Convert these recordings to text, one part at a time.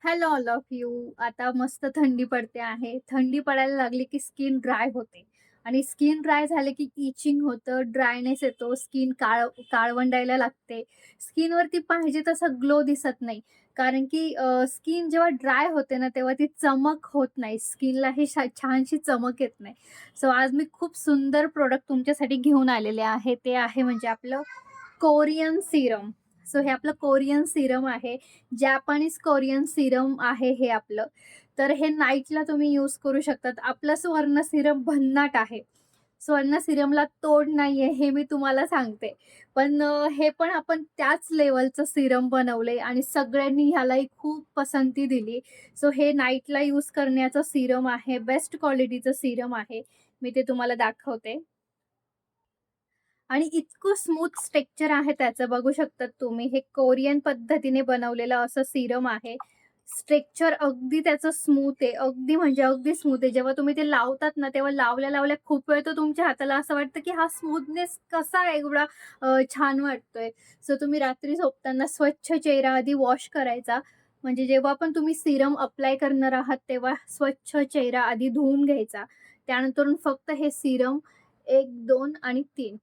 Hello all of you. आता मस्त थंडी पडते आहे. थंडी पडायला लागली की स्किन ड्राय होते आणि स्किन ड्राय झाले की इचिंग होतं, ड्रायनेस येतो, स्किन काळवंडायला लागते. स्किनवरती पाहिजे तसा ग्लो दिसत नाही. कारण की स्किन जेव्हा ड्राय होते ना, तेव्हा ती चमक होत नाही. स्किनलाही छानशी चमक येत नाही. सो आज मी खूप सुंदर प्रोडक्ट तुमच्यासाठी घेऊन आलेले आहे. ते आहे म्हणजे आपलं कोरियन सीरम. सो हे आपलं कोरियन सीरम आहे. जॅपनीज कोरियन सीरम आहे हे आपलं. तर हे नाईटला तुम्ही यूज करू शकतात. आपलं स्वर्ण सीरम भन्नाट आहे. स्वर्ण सीरमला तोड नाहीये हे मी तुम्हाला सांगते. पण हे पण आपण त्याच लेव्हलचं सीरम बनवलंय आणि सगळ्यांनी ह्यालाही खूप पसंती दिली. सो हे नाईटला यूज करण्याचं सीरम आहे. बेस्ट क्वालिटीचं सीरम आहे. मी ते तुम्हाला दाखवते. आणि इतकं स्मूथ स्ट्रक्चर आहे त्याचं बघू शकतात तुम्ही. हे कोरियन पद्धतीने बनवलेलं असं सीरम आहे. स्ट्रक्चर अगदी त्याचं स्मूथ आहे. अगदी म्हणजे अगदी स्मूथ आहे. जेव्हा तुम्ही ते लावतात ना, तेव्हा लावल्या-लावल्या खूप वेळ तर तुमच्या हाताला असं वाटतं, की हा स्मूथनेस कसा एवढा छान वाटतोय. सो तुम्ही रात्री झोपताना स्वच्छ चेहरा आधी वॉश करायचा. म्हणजे जेव्हा पण तुम्ही सीरम अप्लाय करणार आहात, तेव्हा स्वच्छ चेहरा आधी धुवून घ्यायचा. त्यानंतरून फक्त हे सीरम 1, 2 आणि 3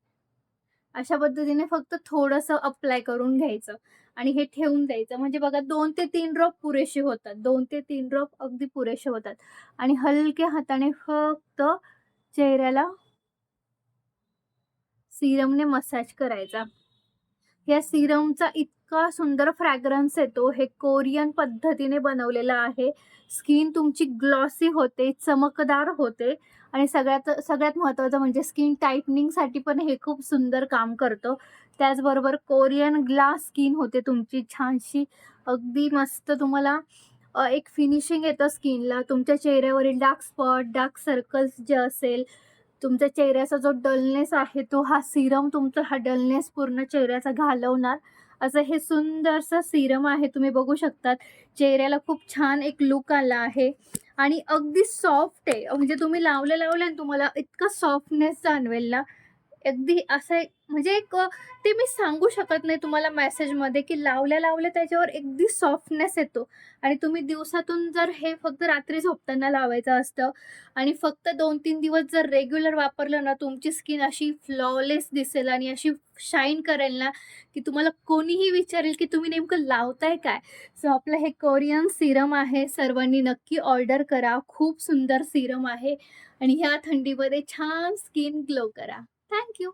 अशा पद्धतीने फक्त थोडंसं अप्लाय करून घ्यायचं आणि हे ठेवून द्यायचं. म्हणजे बघा 2 ते 3 ड्रॉप पुरेसे होतात. 2 ते 3 ड्रॉप अगदी पुरेसे होतात आणि हलक्या हाताने फक्त चेहऱ्याला सीरमने मसाज करायचा. या सीरमचा इतका सुंदर फ्रॅग्रन्स येतो. हे कोरियन पद्धतीने बनवलेलं आहे. स्किन तुमची ग्लॉसी होते, चमकदार होते आणि सगळ्यात सगळ्यात महत्त्वाचं म्हणजे स्किन टाईटनिंगसाठी पण हे खूप सुंदर काम करतं. त्याचबरोबर कोरियन ग्लास स्किन होते तुमची छानशी. अगदी मस्त तुम्हाला एक फिनिशिंग येतं स्किनला. तुमच्या चेहऱ्यावरील डार्क स्पॉट, डार्क सर्कल्स जे असेल, तुमच्या चेहऱ्याचा जो डलनेस आहे, तो हा सीरम तुमचा हा डलनेस पूर्ण चेहऱ्याचा घालवणार. असं हे सुंदरसं सीरम आहे. तुम्ही बघू शकतात. चेहऱ्याला खूप छान एक लूक आला आहे आणि अगदी सॉफ्ट आहे. म्हणजे तुम्ही लावल्या-लावल्या तुम्हाला इतका सॉफ्टनेस जाणवेल ना, अगदी असं एक म्हणजे एक ते मी सांगू शकत नाही तुम्हाला मेसेजमध्ये, की लावल्या-लावल्या त्याच्यावर अगदी सॉफ्टनेस येतो आणि तुम्ही दिवसातून जर हे फक्त रात्री झोपताना लावायचं असतं आणि फक्त 2-3 दिवस जर रेग्युलर वापरलं ना, तुमची स्किन अशी फ्लॉलेस दिसेल आणि अशी शाईन करेल ना, की तुम्हाला कोणीही विचारेल, की तुम्ही नेमकं लावताय काय? सो आपलं हे कोरियन सीरम आहे. सर्वांनी नक्की ऑर्डर करा. खूप सुंदर सीरम आहे आणि ह्या थंडीमध्ये छान स्किन ग्लो करा. Thank you.